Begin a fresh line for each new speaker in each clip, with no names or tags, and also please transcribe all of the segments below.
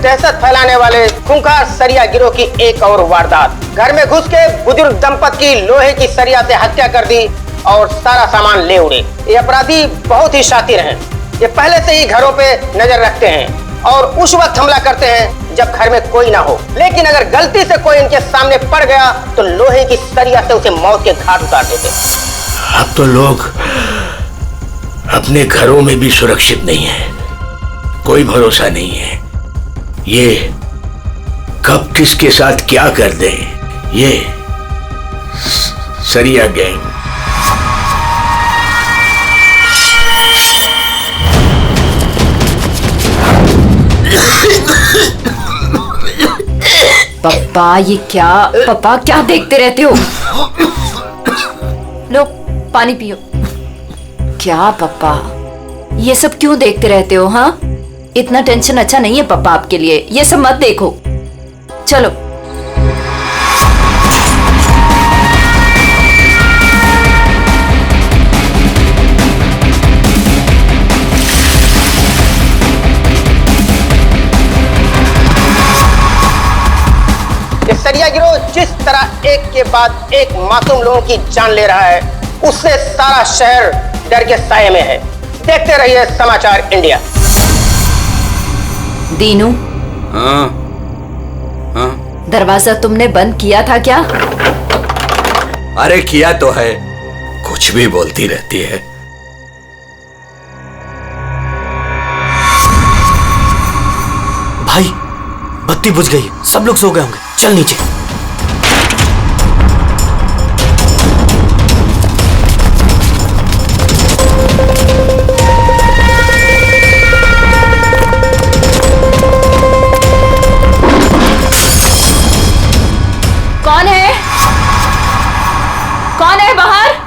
दहशत फैलाने वाले खूंखार सरिया गिरोह की एक और वारदात। घर में घुस के बुजुर्ग दंपति की लोहे की सरिया से हत्या कर दी और सारा सामान ले उड़े। ये अपराधी बहुत ही शातिर हैं। ये पहले से ही घरों पे नजर रखते हैं और उस वक्त हमला करते हैं जब घर में कोई ना हो। लेकिन अगर गलती से कोई इनके सामने पड़ गया तो लोहे की सरिया से उसे मौत के घाट उतार देते।
अब तो लोग अपने घरों में भी सुरक्षित नहीं है, कोई भरोसा नहीं है। ये कब किसके साथ क्या कर दे, ये सरिया गैंग।
पापा ये क्या, पापा क्या देखते रहते हो? लो पानी पियो। क्या पापा ये सब क्यों देखते रहते हो? हाँ, इतना टेंशन अच्छा नहीं है पापा आपके लिए, ये सब मत देखो। चलो
ये सरिया गिरोह जिस तरह एक के बाद एक मासूम लोगों की जान ले रहा है, उससे सारा शहर डर के साए में है। देखते रहिए समाचार इंडिया।
दीनू,
हाँ हाँ,
दरवाजा तुमने बंद किया था क्या?
अरे किया तो है, कुछ भी बोलती रहती है।
भाई बत्ती बुझ गई, सब लोग सो गए होंगे, चल नीचे।
कौन है? कौन है बाहर?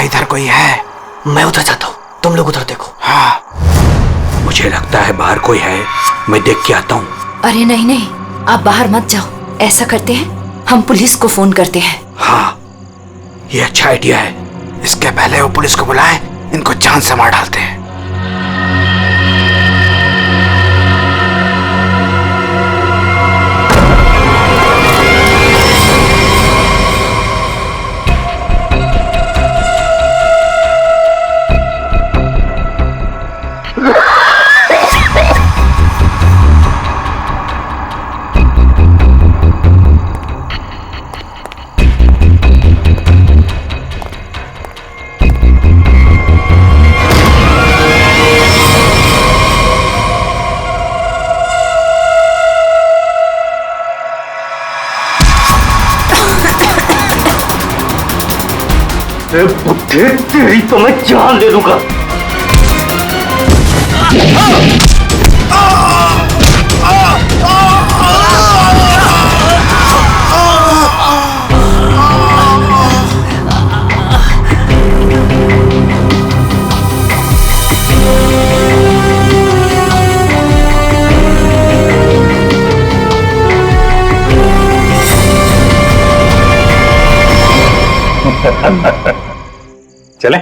इधर कोई है, मैं उधर जाता हूँ, तुम लोग उधर देखो।
हाँ, मुझे लगता है बाहर कोई है, मैं देख के आता हूँ।
अरे नहीं नहीं, आप बाहर मत जाओ। ऐसा करते हैं, हम पुलिस को फोन करते हैं।
हाँ, ये अच्छा आइडिया है।
इसके पहले वो पुलिस को बुलाएं, इनको जान से मार डालते हैं।
तेरी तो मैं जान दे दूंगा।
चले?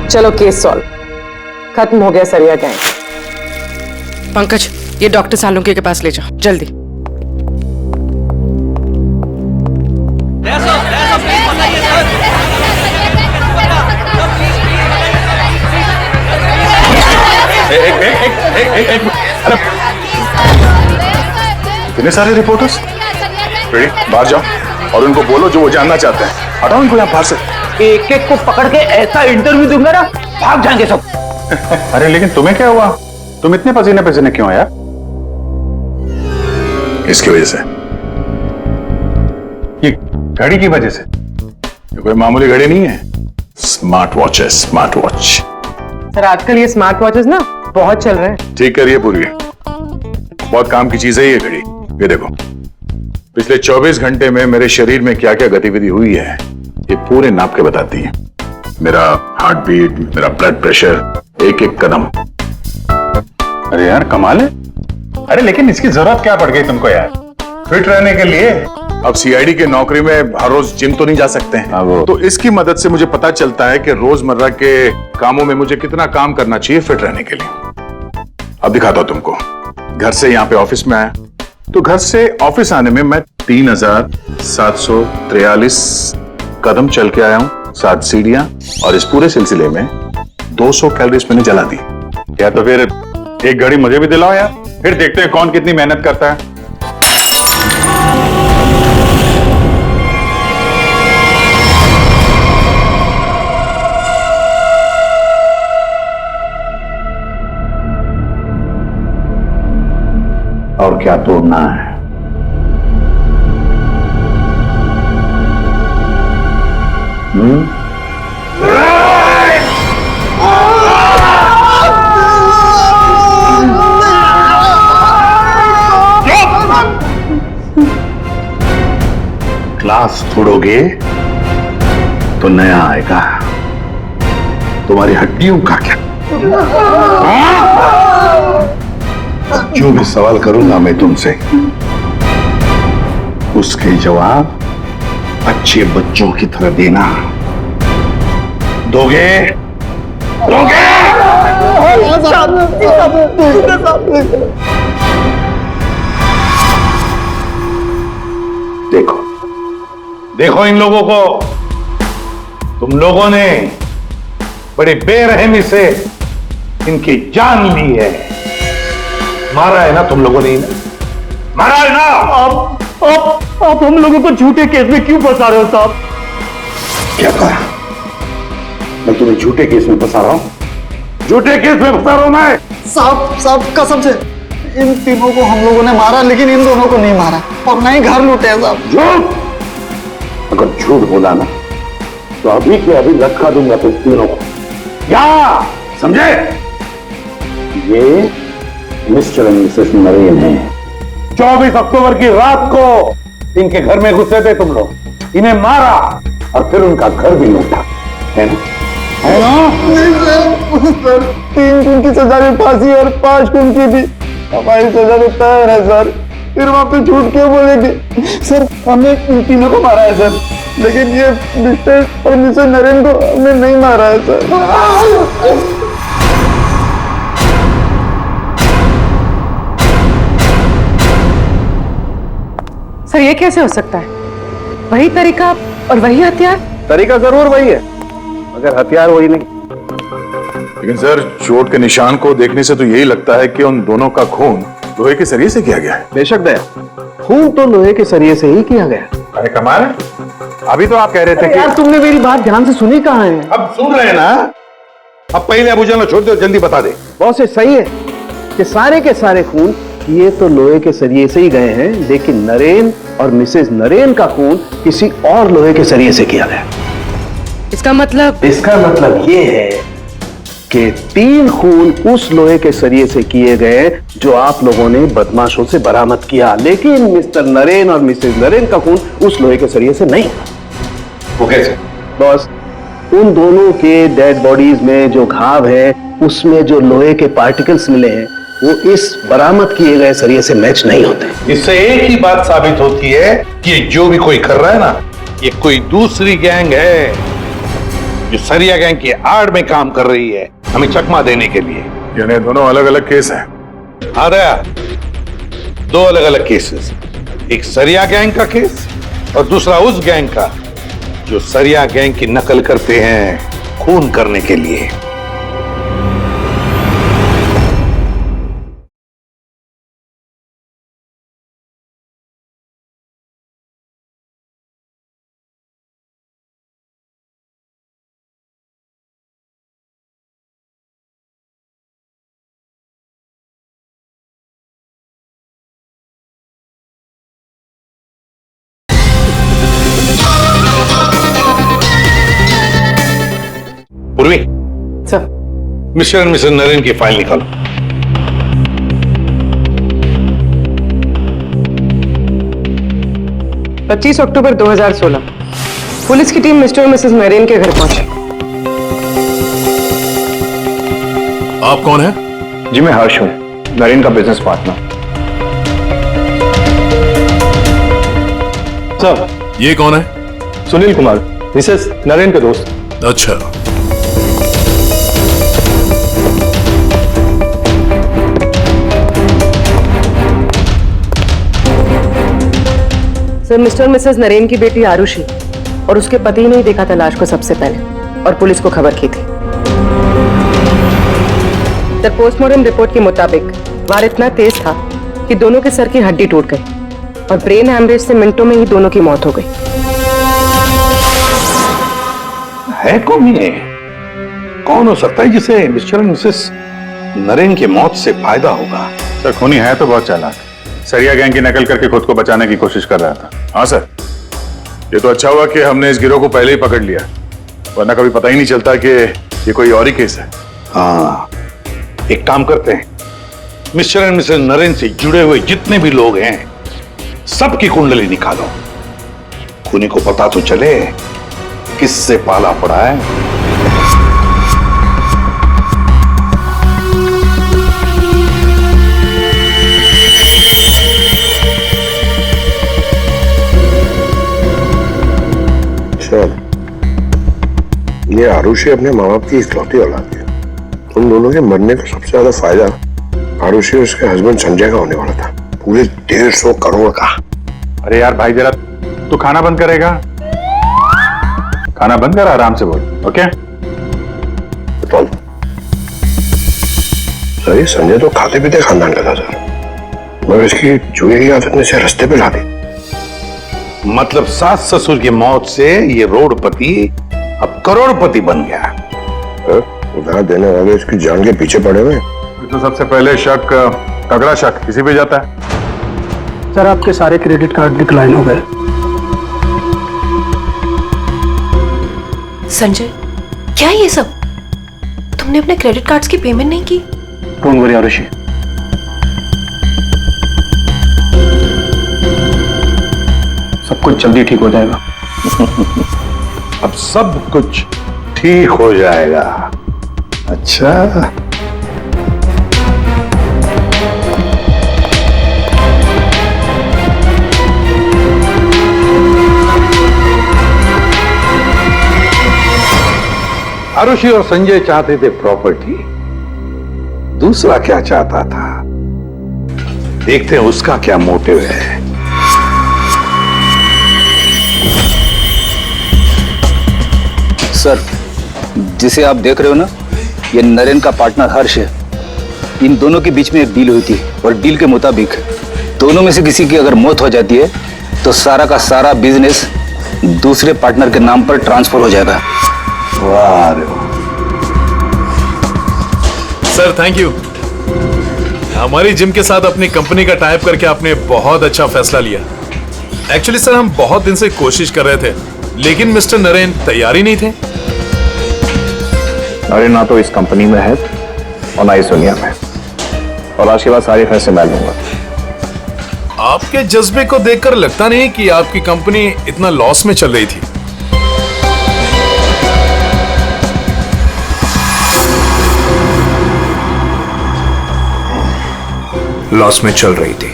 चलो केस सॉल्व, खत्म हो गया सरिया गैंग।
पंकज, ये डॉक्टर सालुंके के पास ले जाओ जल्दी।
इतने सारे रिपोर्टर्स, बाहर जाओ और उनको बोलो जो वो जानना चाहते हैं। हटाओ इनको यहाँ बाहर से।
एक एक को पकड़ के ऐसा इंटरव्यू दूंगा ना, भाग जाएंगे सब।
अरे लेकिन तुम्हें क्या हुआ? तुम इतने पसीने पसीने क्यों आया? इसकी वजह से, ये घड़ी की वजह से। ये कोई मामूली घड़ी नहीं है, स्मार्ट वॉच है, स्मार्ट वॉच।
सर आजकल ये स्मार्ट वॉचेस ना बहुत चल रहे हैं।
ठीक करिए पूरी, बहुत काम की चीज है ये घड़ी। ये देखो, पिछले 24 घंटे में मेरे शरीर में क्या क्या गतिविधि हुई है ये पूरे नाप के बताती है। मेरा हार्ट बीट, मेरा ब्लड प्रेशर, एक एक कदम। अरे यार कमाल है। अरे लेकिन इसकी जरूरत क्या पड़ गई तुमको यार, फिट रहने के लिए? अब सीआईडी के नौकरी में हर रोज जिम तो नहीं जा सकते हैं, तो इसकी मदद से मुझे पता चलता है कि रोजमर्रा के कामों में मुझे कितना काम करना चाहिए फिट रहने के लिए। अब दिखाता हूं तुमको। घर से यहाँ पे ऑफिस में आया, तो घर से ऑफिस आने में मैं 3743 कदम चल के आया हूँ, 7 सीढ़ियां, और इस पूरे सिलसिले में 200 कैलोरीज मैंने जला दी। क्या तो फिर एक घड़ी मुझे भी दिलाओ यार, फिर देखते हैं कौन कितनी मेहनत करता है। और क्या तोड़ना है? ग्लास तोड़ोगे तो नया आएगा, तुम्हारी हड्डियों का क्या? जो भी सवाल करूंगा मैं तुमसे, उसके जवाब अच्छे बच्चों की तरह देना। दोगे? दोगे? देखो देखो इन लोगों को, तुम लोगों ने बड़ी बेरहमी से इनकी जान ली है। मारा है ना तुम लोगों ने इन्हें? मारा है ना?
आप हम लोगों को झूठे केस में क्यों फंसा रहे हो साहब?
क्या कहा? मैं तुम्हें झूठे केस में फंसा रहा हूं? झूठे केस में फंसा रहा हूं मैं?
साहब कसम से इन तीनों को हम लोगों ने मारा, लेकिन इन दोनों को नहीं मारा और ना ही घर लूटे हैं साहब।
झूठ! अगर झूठ बोला ना तो अभी के अभी लटका दूंगा तुम तीनों को। क्या समझे? ये मिस्टर एंड मिसेस नरेन है। 24 अक्टूबर की रात को इनके घर में घुसे थे तुम लोग, इन्हें मारा और फिर उनका घर भी लूटा, है ना? है ना?
नहीं सर 3 खून की सजा में फांसी और 5 खून की भी हमारी सजा में तैयार है सर। फिर वहां पे झूठ क्यों बोलेंगे? सर हमने इन तीनों को मारा है सर, लेकिन ये मिस्टर और मिसेस नरेन को हमने नहीं मारा है सर।
सर ये कैसे हो सकता है? वही तरीका और वही हथियार?
तरीका जरूर वही है, मगर हथियार वही नहीं।
लेकिन सर चोट के निशान को देखने से तो यही लगता है कि उन दोनों का खून लोहे के सरिये से किया गया है।
बेशक दया, खून तो लोहे के सरिये से ही किया गया।
अरे कमाल है, अभी तो आप कह रहे थे कि
यार तुमने मेरी बात ध्यान से सुनी कहाँ है?
अब सुन रहे हैं ना? अब पहले अबूजान छोड़ दो, जल्दी बता दे।
बहुत से सही है कि सारे के सारे खून ये तो लोहे के सरिये से ही गए हैं, लेकिन नरेन और मिसेस नरेन का खून किसी और लोहे के सरिये से किया गया।
इसका मतलब
ये है कि 3 खून उस लोहे के सरिये से किए गए जो आप लोगों ने बदमाशों से बरामद किया, लेकिन मिस्टर नरेन और मिसेस नरेन का खून उस लोहे के सरिये से नहीं।
वो कैसे?
बस उन दोनों के डेड बॉडीज में जो घाव है उसमें जो लोहे के पार्टिकल्स मिले हैं वो इस बरामद किए गए सरिये से मैच नहीं होते।
इससे एक ही बात साबित होती है कि जो भी कोई कर रहा है ना, ये कोई दूसरी गैंग है जो सरिया गैंग की आड़ में काम कर रही है हमें चकमा देने के लिए।
यानी दोनों अलग अलग केस हैं?
हाँ दया, 2 अलग अलग केसेस, एक सरिया गैंग का केस और दूसरा उस गैंग का जो सरिया गैंग की नकल करते हैं खून करने के लिए। पूर्वी,
sir
mister and missus Naren की फाइल निकालो।
25 अक्टूबर 2016 पुलिस की टीम मिस्टर और मिसेस नरेन के घर पहुंची।
आप कौन हैं?
जी मैं हर्ष हूँ, नरेन का बिजनेस पार्टनर।
सर ये कौन है?
सुनील कुमार, मिसेस नरेन के दोस्त।
अच्छा,
सर मिस्टर और मिसेस नरेन की बेटी आरुषि और उसके पति ने ही देखा था लाश को सबसे पहले और पुलिस को खबर की थी। सर पोस्टमार्टम रिपोर्ट के मुताबिक वार इतना तेज था कि दोनों के सर की हड्डी टूट गई और ब्रेन हैमरेज से मिनटों में ही दोनों की मौत हो गई।
है कौन ये? कौन हो सकता है जिसे मिस्टर और मिसेस नरेन की मौत से फायदा होगा?
सर खूनी है तो बहुत चालाक, सरिया गैंग की नकल करके खुद को बचाने की कोशिश कर रहा था। हाँ सर, ये तो अच्छा हुआ कि हमने इस गिरोह को पहले ही पकड़ लिया, वरना कभी पता ही नहीं चलता कि ये कोई और ही केस है।
हाँ, एक काम करते हैं, मिस्टर एंड मिसेस नरेन से जुड़े हुए जितने भी लोग हैं सबकी कुंडली निकालो, खूनी को पता तो चले किससे पाला पड़ा है।
ये आरुषि अपने माँ बाप की इकलौती औलाद है। उन दोनों के मरने का सबसे ज्यादा फायदा आरुषि और उसके हस्बैंड संजय का होने वाला था, पूरे 150 करोड़ का।
अरे यार भाई जरा तू खाना बंद करेगा? खाना बंद कर, आराम से बोल। ओके
सर, ये संजय तो खाते पीते खानदान का था सर, मगर इसकी जुए की आदत ने से रास्ते पे ला दी।
मतलब सास ससुर की मौत से ये रोडपति अब करोड़पति बन गया।
उधार देने वाले इसकी जान के पीछे पड़े हुए।
तो सबसे पहले शक, तगड़ा शक किसी पे जाता है।
सर आपके सारे क्रेडिट कार्ड डिक्लाइन हो गए।
संजय, क्या ये सब? तुमने अपने क्रेडिट कार्ड्स की पेमेंट नहीं की?
डोंट वरी आरुषि, सब कुछ जल्दी ठीक हो जाएगा।
अब सब कुछ ठीक हो जाएगा। अच्छा, आरुषि और संजय चाहते थे प्रॉपर्टी, दूसरा क्या चाहता था, देखते हैं उसका क्या मोटिव है।
सर, जिसे आप देख रहे हो ना, ये नरेन का पार्टनर हर्ष है। इन दोनों के बीच में एक डील हुई थी और डील के मुताबिक दोनों में से किसी की अगर मौत हो जाती है तो सारा का सारा बिजनेस दूसरे पार्टनर के नाम पर ट्रांसफर हो जाएगा।
वाह रे वाह।
Sir thank you. हमारी जिम के साथ अपनी कंपनी का टाइप करके आपने बहुत अच्छा फैसला लिया। एक्चुअली सर हम बहुत दिन से कोशिश कर रहे थे, लेकिन मिस्टर नरेन तैयार ही नहीं थे।
नरेन ना तो इस कंपनी में है और ना इस दुनिया में, और आज के बाद सारे फैसले मैं लूंगा।
आपके जज्बे को देखकर लगता नहीं कि आपकी कंपनी इतना लॉस में चल रही थी।
लॉस में चल रही थी,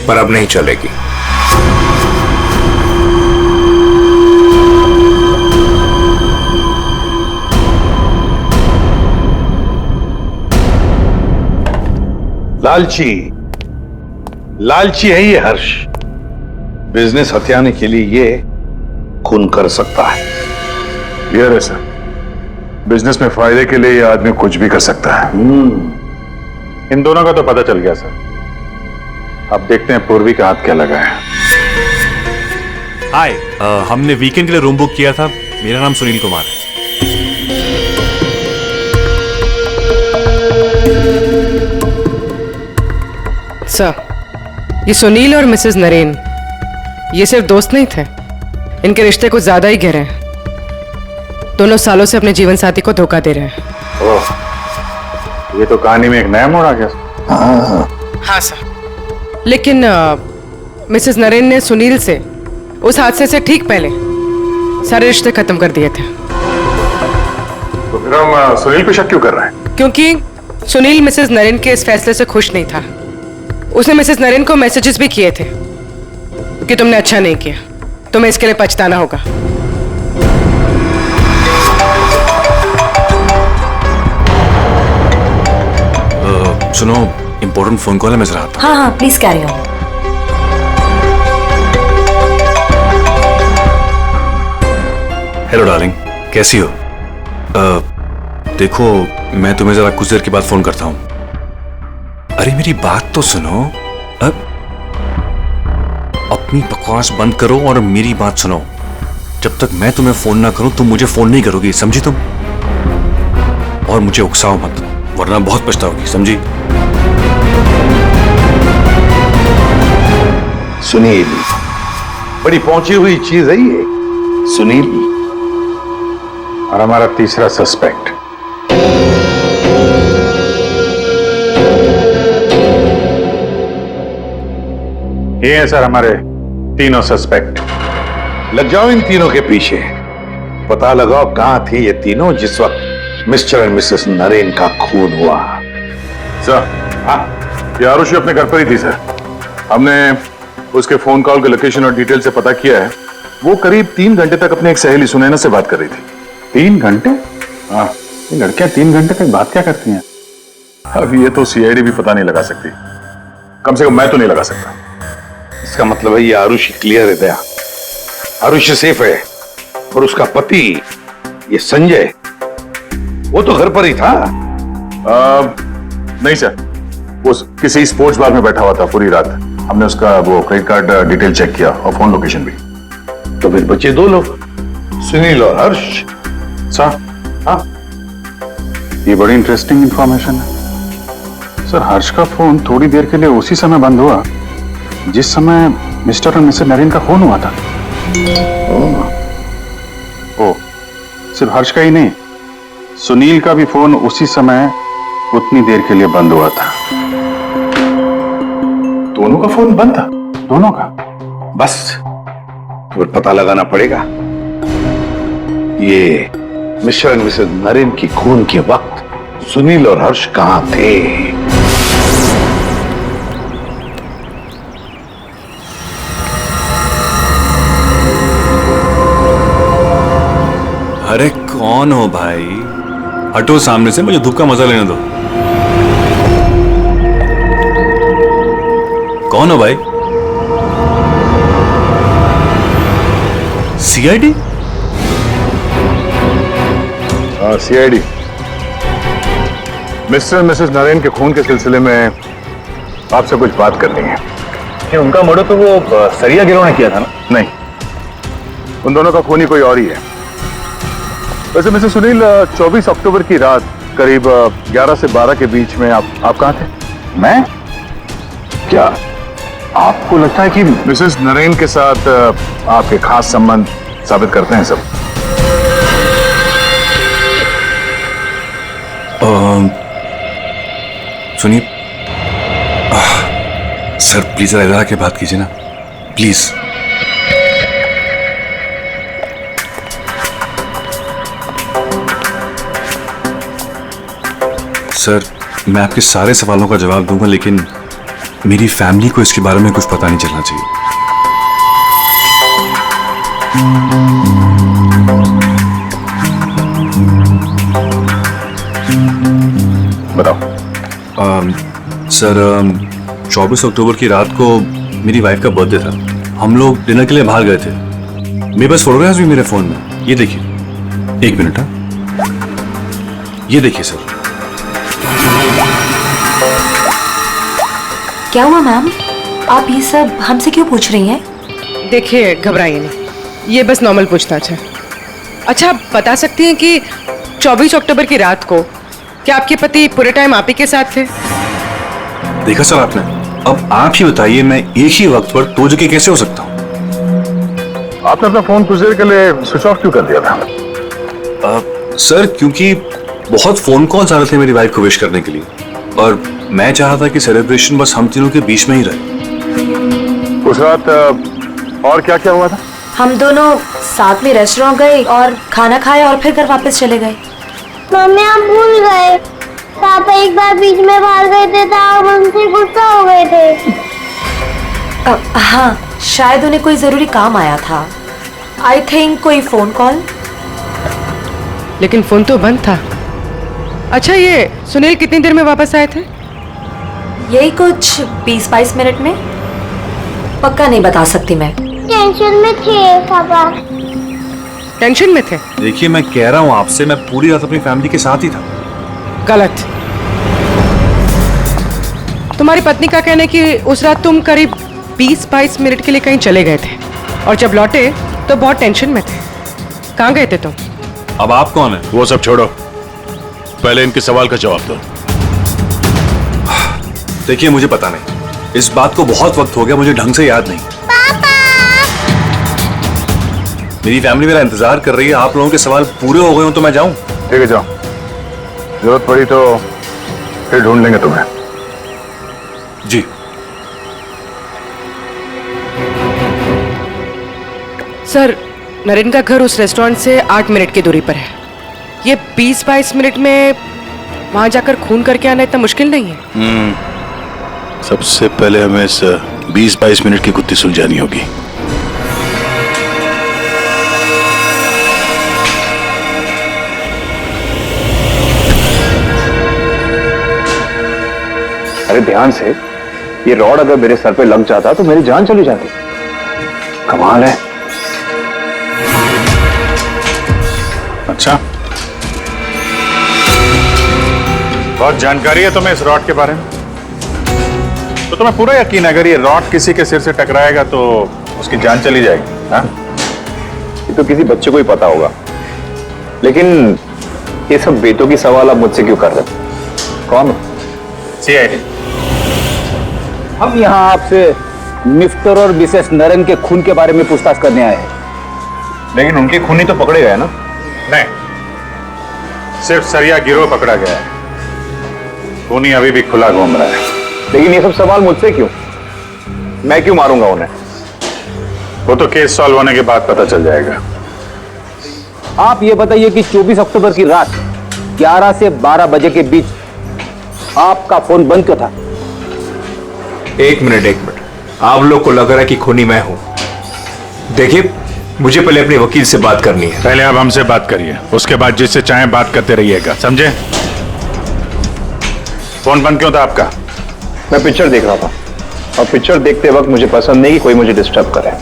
पर अब नहीं चलेगी।
लालची है ये हर्ष। बिजनेस हथियाने के लिए ये खून कर सकता है।
क्लियर है सर, बिजनेस में फायदे के लिए ये आदमी कुछ भी कर सकता है। इन दोनों का तो पता चल गया सर। अब देखते हैं पूर्वी का हाथ क्या लगा है।
हाय, हमने वीकेंड के लिए रूम बुक किया था। मेरा नाम सुनील कुमार है।
सर, ये सुनील और मिसेस नरेन ये सिर्फ दोस्त नहीं थे, इनके रिश्ते कुछ ज्यादा ही गहरे हैं। दोनों सालों से अपने जीवन साथी को धोखा दे रहे हैं।
ओह, ये तो कहानी में एक नया मोड़ आ गया।
हाँ सर, लेकिन मिसेस नरेन ने सुनील से उस हादसे से ठीक पहले सारे रिश्ते खत्म कर दिए थे।
तो फिर हम सुनील पे शक क्यों कर रहे हैं?
क्योंकि सुनील मिसेस नरेन के इस फैसले से खुश नहीं था। उसने मिसेस नरेन को मैसेजेस भी किए थे कि तुमने अच्छा नहीं किया, तुम्हें इसके लिए पछताना होगा।
सुनो, इंपॉर्टेंट फोन कॉल है, मैं जरा आता हूं।
हाँ हाँ please carry on.
Hello darling, कैसी हो? देखो, मैं तुम्हें जरा कुछ देर के बाद फोन करता हूँ। अरे मेरी बात तो सुनो। अपनी बकवास बंद करो और मेरी बात सुनो। जब तक मैं तुम्हें फोन ना करूं तुम मुझे फोन नहीं करोगी, समझी तुम? और मुझे उकसाओ मत, वरना बहुत पछताओगी, समझी?
सुनील, बड़ी पहुंची हुई चीज है ये। सुनील और हमारा तीसरा सस्पेक्ट। ये है सर हमारे तीनों सस्पेक्ट। लग जाओ इन तीनों के पीछे, पता लगाओ कहां थी ये तीनों जिस वक्त मिस्टर एंड मिसेस नरेन का खून हुआ।
सर, हाँ, ये आरुषि अपने घर पर ही थी सर। हमने उसके फोन कॉल के लोकेशन और डिटेल से पता किया है। वो करीब 3 घंटे तक अपनी एक सहेली सुनैना से बात कर रही थी।
3 घंटे? हाँ, ये लड़कियां 3 घंटे तक बात क्या करती हैं?
अब ये तो सीआईडी भी पता नहीं लगा सकती, कम से कम मैं तो नहीं लगा सकता।
इसका मतलब है ये आरुषि क्लियर है दया। आरुषि सेफ है और उसका पति ये संजय वो तो घर पर ही था।
नहीं सर, वो किसी स्पोर्ट्स बार में बैठा हुआ था पूरी रात। हमने उसका वो क्रेडिट कार्ड डिटेल चेक किया और फोन लोकेशन भी।
तो फिर बचे 2 लोग, सुनील और हर्ष।
सर, हाँ, ये बड़ी इंटरेस्टिंग इंफॉर्मेशन है। सर, हर्ष का फोन थोड़ी देर के लिए उसी समय बंद हुआ जिस समय मिस्टर और मिसेस नरेन का फोन हुआ था। ओ, सिर्फ हर्ष का ही नहीं, सुनील का भी फोन उसी समय उतनी देर के लिए बंद हुआ था।
दोनों का फोन बंद था?
दोनों का।
बस तो फिर पता लगाना पड़ेगा ये मिस्टर एंड मिसेस नरेन की खून के वक्त सुनील और हर्ष कहां थे।
अरे कौन हो भाई? हटो सामने से, मुझे धूप का मजा लेने दो। कौन हो भाई? सीआईडी?
हाँ, CID. Mister and missus Naren के खून के सिलसिले में आपसे कुछ बात करनी है।
कि उनका मर्डर तो वो सरिया गिरोह ने किया था ना?
नहीं, उन दोनों का खूनी कोई और ही है। वैसे मिस्टर सुनील, 24 अक्टूबर की रात करीब 11 से 12 के बीच में आप कहां थे?
मैं? क्या आपको लगता है कि
मिसेस नरेन के साथ आपके खास संबंध साबित करते हैं सब?
सुनिए सर, प्लीज इधर आके बात कीजिए ना, प्लीज। सर, मैं आपके सारे सवालों का जवाब दूंगा, लेकिन मेरी फैमिली को इसके बारे में कुछ पता नहीं चलना चाहिए।
बताओ।
सर, 24 अक्टूबर की रात को मेरी वाइफ का बर्थडे था। हम लोग डिनर के लिए बाहर गए थे। मेरे पास फोटोग्राफ्स भी मेरे फोन में, ये देखिए। 1 मिनट। ये देखिए सर।
क्या हुआ मैम? आप ये सब हमसे क्यों पूछ रही हैं?
देखिए, घबराइए नहीं, ये बस नॉर्मल पूछताछ है। अच्छा, आप बता सकती हैं कि 24 अक्टूबर की रात को क्या आपके पति पूरे टाइम आप ही के साथ थे?
देखा सर आपने, अब आप ही बताइए, मैं एक ही वक्त पर 2 जगह कैसे हो सकता हूँ?
आपने अपना फोन कुछ देर के लिए स्विच ऑफ क्यों कर दिया था?
सर, क्योंकि बहुत फोन कॉल्स आ रहे थे मेरी वाइफ को विश करने के लिए, और मैं चाहता था कि सेलिब्रेशन बस हम तीनों के बीच में ही रहे।
उस रात और क्या क्या हुआ था?
हम दोनों साथ में रेस्टोरेंट गए और खाना खाया और फिर घर वापस चले गए।
मम्मी हम भूल गए, पापा एक बार बीच में बाहर गए थे तो हम उनसे गुस्सा हो गए थे।
हाँ, शायद उन्हें कोई जरूरी काम आया था। आई थिंक कोई फोन कॉल।
लेकिन फोन तो बंद था। अच्छा, ये सुनील कितनी देर में वापस आए थे?
यही कुछ 20-22 मिनट में। पक्का नहीं बता सकती मैं।
टेंशन में थे पापा।
टेंशन में थे?
देखिए, मैं कह रहा हूँ आपसे, मैं पूरी रात अपनी फैमिली के साथ ही था।
गलत। तुम्हारी पत्नी का कहना है कि उस रात तुम करीब 20-22 मिनट के लिए कहीं चले गए थे और जब लौटे तो बहुत टेंशन में थे। कहाँ गए थे तुम?
अब आप कौन है?
वो सब छोड़ो, पहले इनके सवाल का जवाब दो।
देखिए, मुझे पता नहीं, इस बात को बहुत वक्त हो गया, मुझे ढंग से याद नहीं। मेरी फैमिली मेरा इंतजार कर रही है। आप लोगों के सवाल पूरे हो गए हो तो मैं जाऊं?
ठीक है, जाओ। जरूरत पड़ी तो फिर ढूंढ लेंगे तुम्हें।
जी।
सर, नरेन का घर उस रेस्टोरेंट से 8 मिनट की दूरी पर है। ये 20-22 मिनट में वहां जाकर खून करके आना इतना मुश्किल नहीं है।
सबसे पहले हमें इस 20-22 मिनट की गुत्थी सुलझानी होगी।
अरे ध्यान से, ये रॉड अगर मेरे सर पे लग जाता तो मेरी जान चली जाती। कमाल है।
अच्छा, बहुत जानकारी है तुम्हें इस रॉड के बारे में। तो तुम्हें पूरा यकीन है अगर ये रॉड किसी के सिर से टकराएगा तो उसकी जान चली जाएगी? हाँ?
ये तो किसी बच्चे को ही पता होगा, लेकिन ये सब बेतों की सवाल आप मुझसे क्यों कर रहे हो? कौन हो?
CID।
हम यहाँ आपसे मिस्टर और मिसेस नरेन के खून के बारे में पूछताछ करने आए हैं।
लेकिन उनके खूनी तो पकड़े गए ना? नहीं, सिर्फ सरिया गिरोह पकड़ा गया है। खूनी अभी भी खुला घूम रहा है।
लेकिन ये सब सवाल मुझसे क्यों? मैं क्यों मारूंगा उन्हें?
वो तो केस सॉल्व होने के बाद पता चल जाएगा।
आप ये बताइए कि 24 अक्टूबर की रात 11 से 12 बजे के बीच आपका फोन बंद क्यों था?
एक मिनट। आप लोग को लग रहा है कि खूनी मैं हूं। देखिए, मुझे पहले अपने वकील से बात करनी है।
पहले आप हमसे बात करिए, उसके बाद जिससे चाहे बात करते रहिएगा, समझे? फोन बंद क्यों था आपका?
मैं पिक्चर देख रहा था और पिक्चर देखते वक्त मुझे पसंद नहीं कि कोई मुझे डिस्टर्ब करे।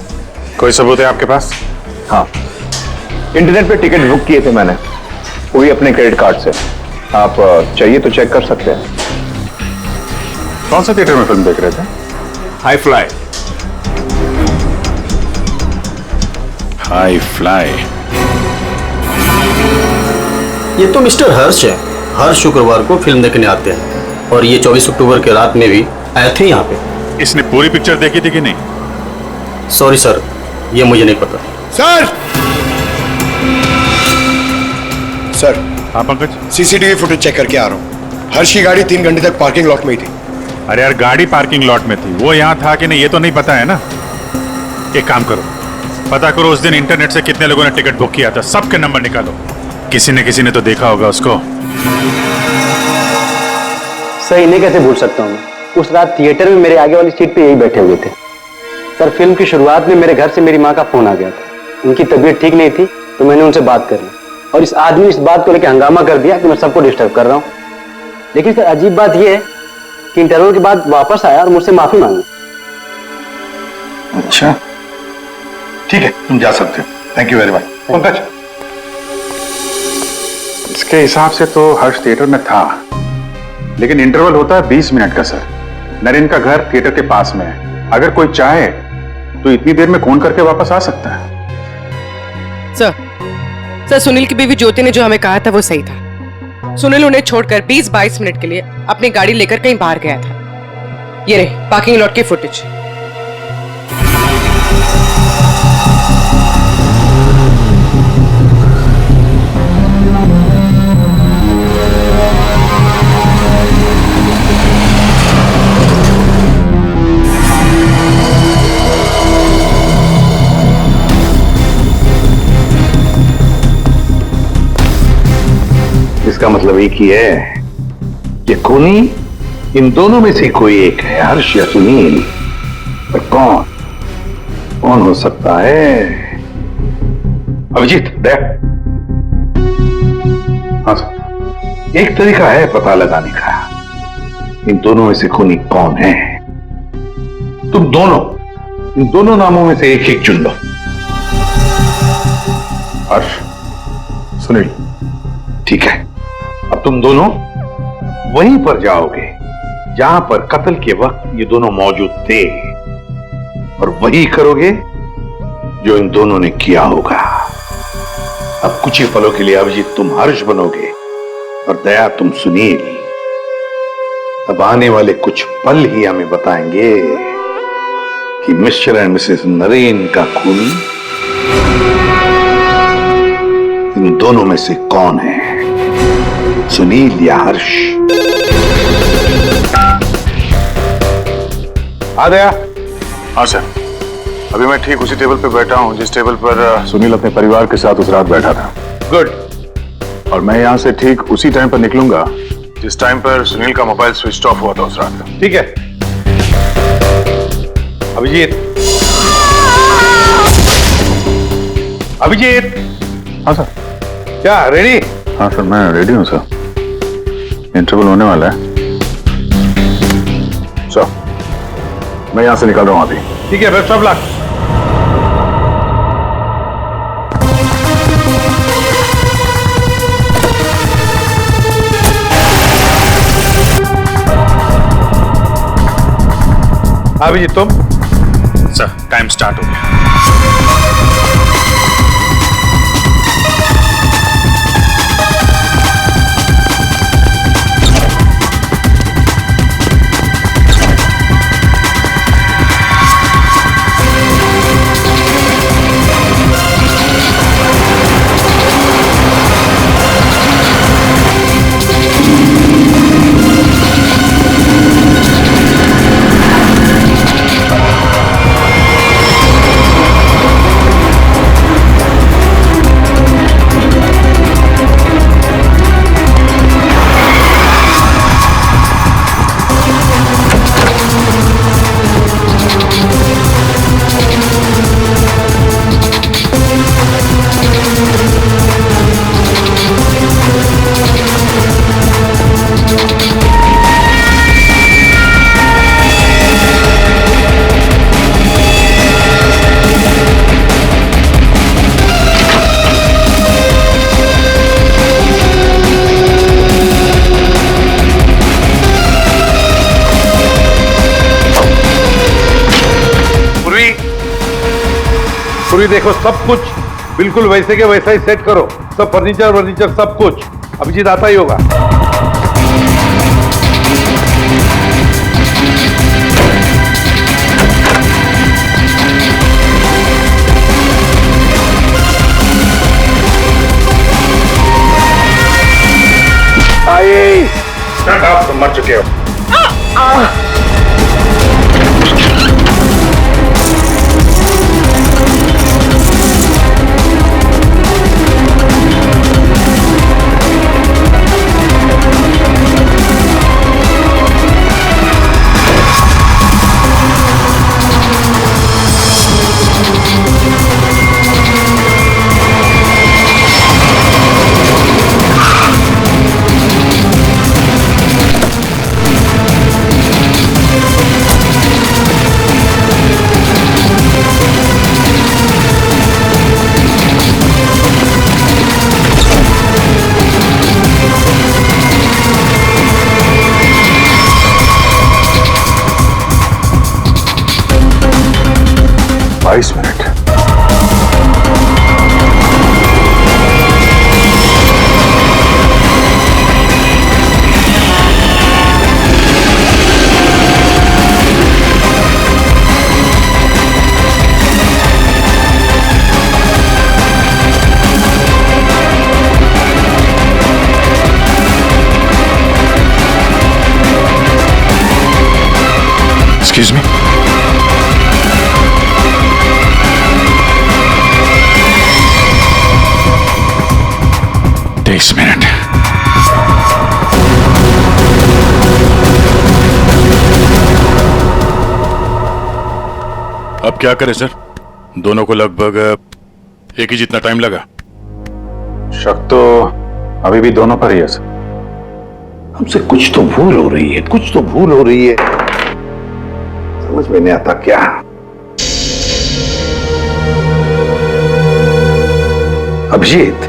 कोई सबूत है आपके पास?
हाँ, इंटरनेट पे टिकट बुक किए थे मैंने, वो भी अपने क्रेडिट कार्ड से। आप चाहिए तो चेक कर सकते हैं।
कौन सा थिएटर में फिल्म देख रहे थे?
High fly.
High fly.
ये तो मिस्टर हर्ष है। हर शुक्रवार को फिल्म देखने आते हैं और ये 24 अक्टूबर के रात में भी आए थे यहाँ पे।
इसने पूरी पिक्चर देखी थी कि नहीं?
सॉरी सर, ये मुझे नहीं पता।
सर।
हाँ पंकज,
CCTV फुटेज चेक करके आ रहा हूँ। हर्ष की गाड़ी 3 घंटे तक पार्किंग लॉट में ही थी।
अरे यार, गाड़ी पार्किंग लॉट में थी, वो यहाँ था कि नहीं ये तो नहीं पता है ना। एक काम करो, पता करो उस दिन इंटरनेट से कितने लोगों ने टिकट बुक किया था, सबके नंबर निकालो। किसी ने तो देखा होगा उसको।
सर, इन्हें कैसे भूल सकता हूँ? उस रात थिएटर में मेरे आगे वाली सीट पे यही बैठे हुए थे। सर, फिल्म की शुरुआत में मेरे घर से मेरी माँ का फोन आ गया था। उनकी तबीयत ठीक नहीं थी तो मैंने उनसे बात कर ली और इस आदमी ने इस बात को लेकर हंगामा कर दिया कि मैं सबको डिस्टर्ब कर रहा हूँ। लेकिन सर, अजीब बात यह है कि इंटरवल के बाद वापस आया और मुझसे माफी मांगी।
अच्छा, ठीक है, तुम जा सकते हो। Thank you very much. Pankaj, इसके हिसाब से तो हर्ष थिएटर में था, लेकिन इंटरवल होता है 20 मिनट का सर। नरेन का घर थिएटर के पास में है। अगर कोई चाहे तो इतनी देर में फोन करके वापस आ सकता है।
सर, सुनील की बीवी ज्योति ने जो हमें कहा था वो सही था। सुनील उन्हें छोड़कर 20-22 मिनट के लिए अपनी गाड़ी लेकर कहीं बाहर गया था। ये रहे पार्किंग लॉट की फुटेज।
इसका मतलब एक ही है, ये खूनी इन दोनों में से कोई एक है, हर्ष या सुनील। पर कौन कौन हो सकता है? अभिजीत दे। हाँ सर, एक तरीका है पता लगाने का, इन दोनों में से खूनी कौन है। तुम दोनों इन दोनों नामों में से एक एक चुन लो। हर्ष, सुनील। ठीक है, अब तुम दोनों वहीं पर जाओगे जहां पर कत्ल के वक्त ये दोनों मौजूद थे, और वही करोगे जो इन दोनों ने किया होगा। अब कुछ ही पलों के लिए अभिजीत तुम हर्ष बनोगे और दया तुम सुनील। अब आने वाले कुछ पल ही हमें बताएंगे कि मिस्टर एंड मिसेस नरेन का खूनी इन दोनों में से कौन है, सुनील या हर्ष। आ गया?
हाँ सर, अभी मैं ठीक उसी टेबल पे बैठा हूँ जिस टेबल पर सुनील अपने परिवार के साथ उस रात बैठा था।
गुड।
और मैं यहाँ से ठीक उसी टाइम पर निकलूंगा जिस टाइम पर सुनील का मोबाइल स्विच ऑफ हुआ था उस रात।
ठीक है अभिजीत। अभिजीत।
हाँ सर।
क्या रेडी?
हाँ सर, मैं रेडी हूँ सर, इंटरवल होने वाला है। सर, मैं यहाँ से निकल रहा हूँ अभी।
ठीक है, बेस्ट ऑफ लक। अभिजीत तुम?
सर, टाइम स्टार्ट हो गया।
पूरी देखो, सब कुछ बिल्कुल वैसे के वैसा ही सेट करो, सब फर्नीचर सब कुछ। अभिजीत आता ही होगा। आई आप तो मर चुके हो।
Excuse me? This minute. क्या करें सर, दोनों को लगभग एक ही जितना टाइम लगा।
शक तो अभी भी दोनों पर ही है सर।
हमसे कुछ तो भूल हो रही है, कुछ तो भूल हो रही है, समझ में नहीं आता क्या। अभिजीत,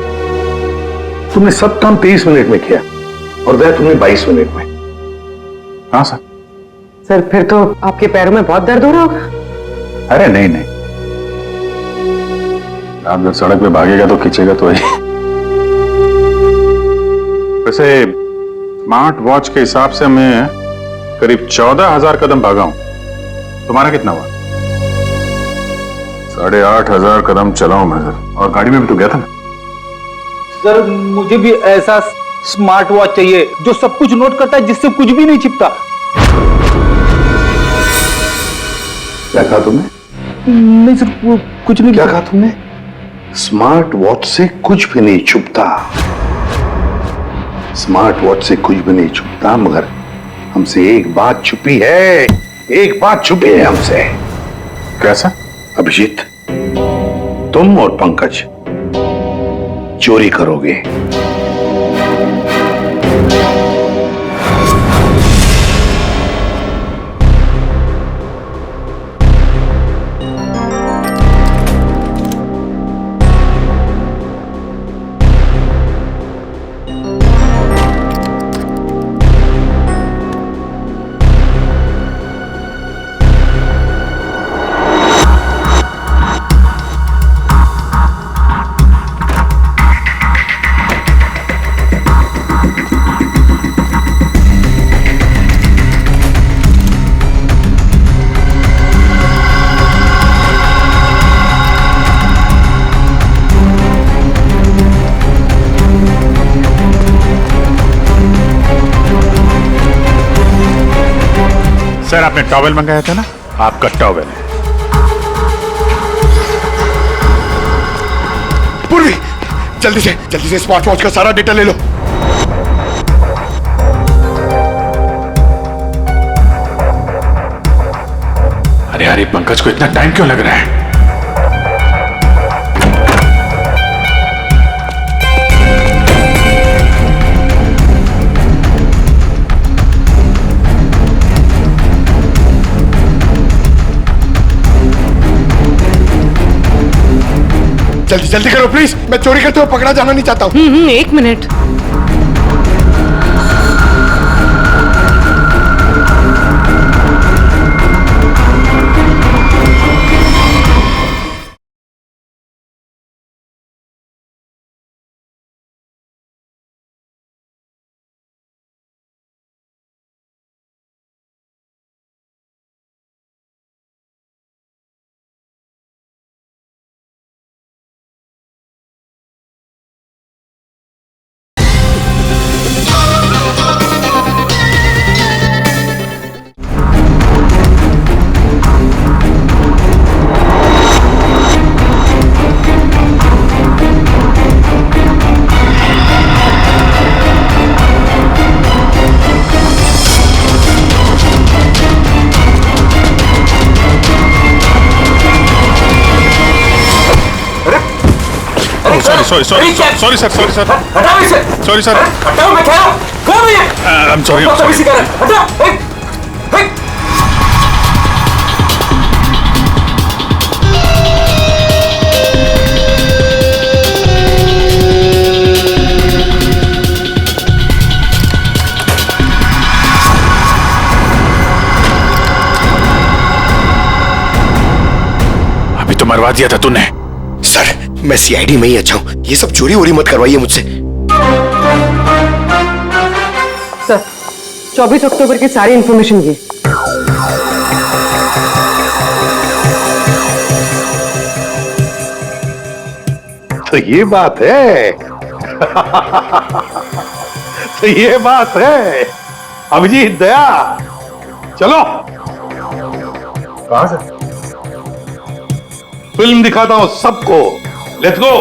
तुमने सब काम 23 मिनट में किया और वह तुमने 22 मिनट में।
हाँ सर।
सर फिर तो आपके पैरों में बहुत दर्द हो रहा होगा।
अरे नहीं नहीं, आप जब सड़क पे भागेगा तो खींचेगा तो ही। वैसे स्मार्ट वॉच के हिसाब से मैं करीब 14,000 कदम भागा हूं। तुम्हारा कितना हुआ? 8,500 कदम चला हूं मैं सर, और गाड़ी में भी तो गया था ना।
सर मुझे भी ऐसा स्मार्ट वॉच चाहिए जो सब कुछ नोट करता है, जिससे कुछ भी नहीं छिपता।
क्या कहा तुमने?
नहीं सर, कुछ नहीं।
क्या कहा तुमने? स्मार्ट वॉच से कुछ भी नहीं छुपता। स्मार्ट वॉच से कुछ भी नहीं छुपता, मगर हमसे एक बात छुपी है, एक बात छुपी है हमसे।
कैसा?
अभिजीत, तुम और पंकज चोरी करोगे।
सर आपने टॉवेल मंगाया था ना, आपका टॉवेल है।
पूर्वी, जल्दी से स्मार्ट वॉच का सारा डेटा ले लो।
अरे यार, पंकज को इतना टाइम क्यों लग रहा है?
जल्दी करो प्लीज, मैं चोरी करते हुए पकड़ा जाना नहीं चाहता हूँ।
1 मिनट।
सॉरी सर,
हटाओ, मैं कह रहा हूं, कौन है ये?
I'm sorry.
हटाओ।
अभी तो मरवा दिया था तूने।
सर मैं सीआईडी में ही अच्छा हूं, ये सब चोरी वोरी मत करवाइए मुझसे।
सर 24 अक्टूबर की सारी इंफॉर्मेशन ये।
तो ये बात है। तो ये बात है। अभिजीत, दया, चलो। कहां से? फिल्म दिखाता हूं सबको। Let's go.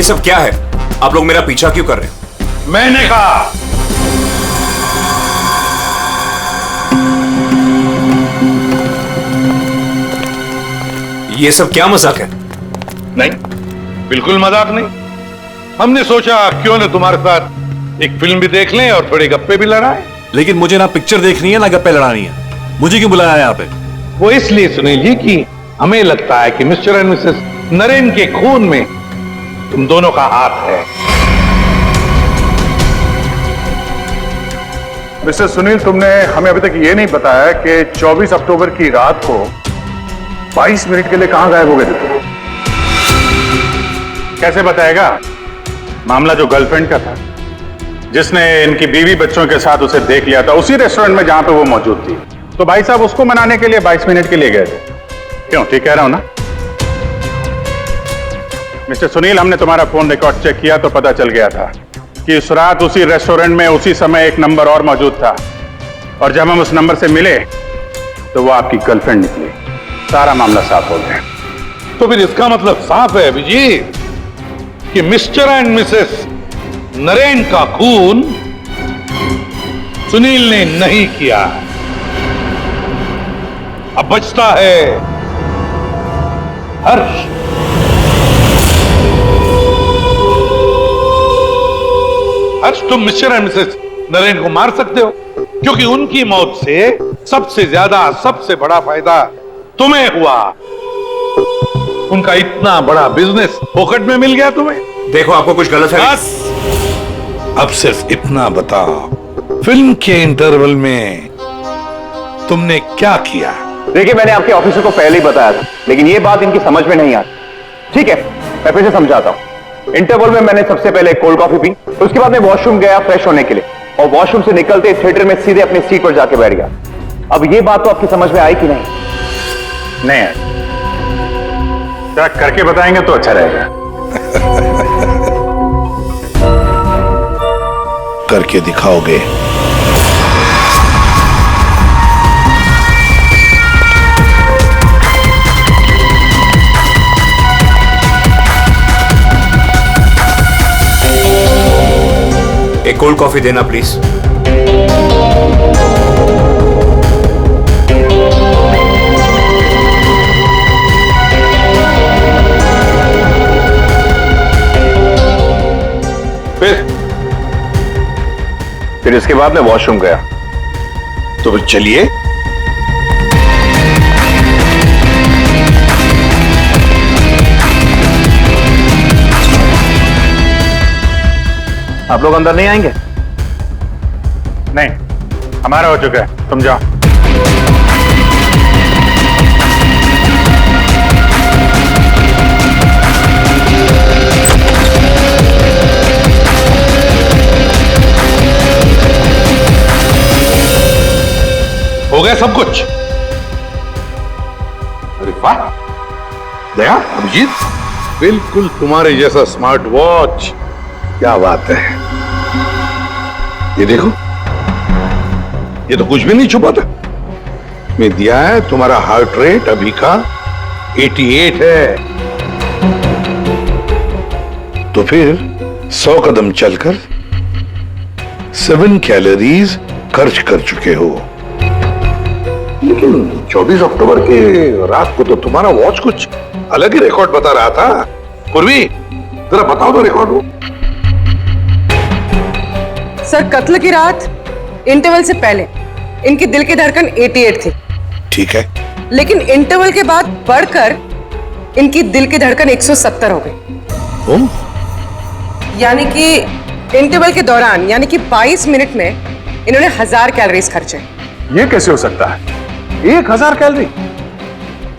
ये सब क्या है? आप लोग मेरा पीछा क्यों कर रहे हैं?
मैंने कहा
ये सब क्या मजाक है?
नहीं, बिल्कुल मजाक नहीं। हमने सोचा क्यों न तुम्हारे साथ एक फिल्म भी देख लें और थोड़े गप्पे भी लड़ाएं।
लेकिन मुझे ना पिक्चर देखनी है ना गप्पे लड़ानी है। मुझे क्यों बुलाया यहाँ पे?
वो इसलिए सुनील जी कि हमें लगता है कि मिस्टर एंड मिसेस नरेन के खून में तुम दोनों का हाथ है।
मिस्टर सुनील, तुमने हमें अभी तक ये नहीं बताया कि 24 अक्टूबर की रात को 22 मिनट के लिए कहां गायब हो गए थे तुम? कैसे बताएगा? मामला जो गर्लफ्रेंड का था, जिसने इनकी बीवी बच्चों के साथ उसे देख लिया था उसी रेस्टोरेंट में जहां पे वो मौजूद थी, तो भाई साहब उसको मनाने के लिए 22 मिनट के लिए गए थे। क्यों, ठीक कह रहा हूं ना? मिस्टर सुनील, हमने तुम्हारा फोन रिकॉर्ड चेक किया तो पता चल गया था कि उस रात उसी रेस्टोरेंट में उसी समय एक नंबर और मौजूद था, और जब हम उस नंबर से मिले तो वो आपकी गर्लफ्रेंड निकली। सारा मामला साफ हो गया।
तो फिर इसका मतलब साफ है अभिजीत कि मिस्टर एंड मिसेस नरेन का खून सुनील ने नहीं किया। अब बचता है हर्ष। हर्ष, तुम मिस्टर एंड मिसेस नरेन को मार सकते हो क्योंकि उनकी मौत से सबसे ज्यादा, सबसे बड़ा फायदा तुम्हें हुआ। उनका इतना बड़ा बिजनेस पॉकेट में मिल गया तुम्हें।
देखो, आपको कुछ गलत है।
बस अब सिर्फ इतना बताओ, फिल्म के इंटरवल में तुमने क्या किया?
देखिए, मैंने आपके ऑफिसर को पहले ही बताया था, लेकिन ये बात इनकी समझ में नहीं आती। ठीक है, मैं फिर से समझाता हूँ। इंटरवल में मैंने सबसे पहले कोल्ड कॉफी पी, उसके बाद मैं वॉशरूम गया फ्रेश होने के लिए, और वॉशरूम से निकलते थिएटर में सीधे अपनी सीट पर जाके बैठ गया। अब ये बात तो आपकी समझ में आई कि नहीं?
नहीं, जरा करके बताएंगे तो अच्छा रहेगा।
करके दिखाओगे?
एक कोल्ड कॉफी देना प्लीज।
फिर इसके बाद मैं वॉशरूम गया।
तो फिर चलिए।
आप लोग अंदर नहीं आएंगे?
नहीं, हमारा हो चुका है, तुम जाओ।
हो गया सब कुछ? अरे वाह दया, अभिजीत, बिल्कुल तुम्हारे जैसा स्मार्ट वॉच। क्या बात है। ये देखो, ये तो कुछ भी नहीं छुपा था। मैं दिया है तुम्हारा हार्ट रेट अभी का 88 है। तो फिर 100 कदम चलकर 7 कैलोरीज खर्च कर चुके हो। लेकिन 24 अक्टूबर के रात को तो तुम्हारा वॉच कुछ अलग ही रिकॉर्ड बता रहा था। पूर्वी, जरा बताओ तो रिकॉर्ड वो।
सर, कत्ल की रात इंटरवल से पहले इनकी दिल की धड़कन 88 थी।
ठीक है,
लेकिन इंटरवल के बाद बढ़कर इनकी दिल की धड़कन 170 हो गई। यानी कि इंटरवल के दौरान, यानी कि 22 मिनट में इन्होंने 1000 कैलोरीज खर्चे।
ये कैसे हो सकता है? 1000 कैलोरी?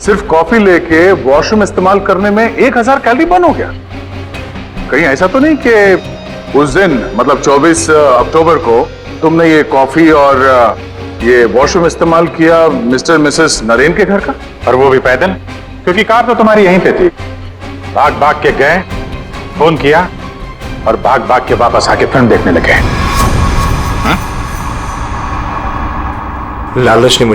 सिर्फ कॉफी लेके वॉशरूम इस्तेमाल करने में 1000 कैलोरी बर्न हो गया? कहीं ऐसा तो नहीं कि उस दिन, मतलब 24 अक्टूबर को तुमने ये कॉफी और ये वॉशरूम इस्तेमाल किया मिस्टर मिसेस नरेन के घर का, और वो भी पैदल? क्योंकि कार तो तुम्हारी यहीं पे थी। भाग भाग के गए, फोन किया और भाग भाग के वापस आके फिल्म देखने लगे।
लालच ने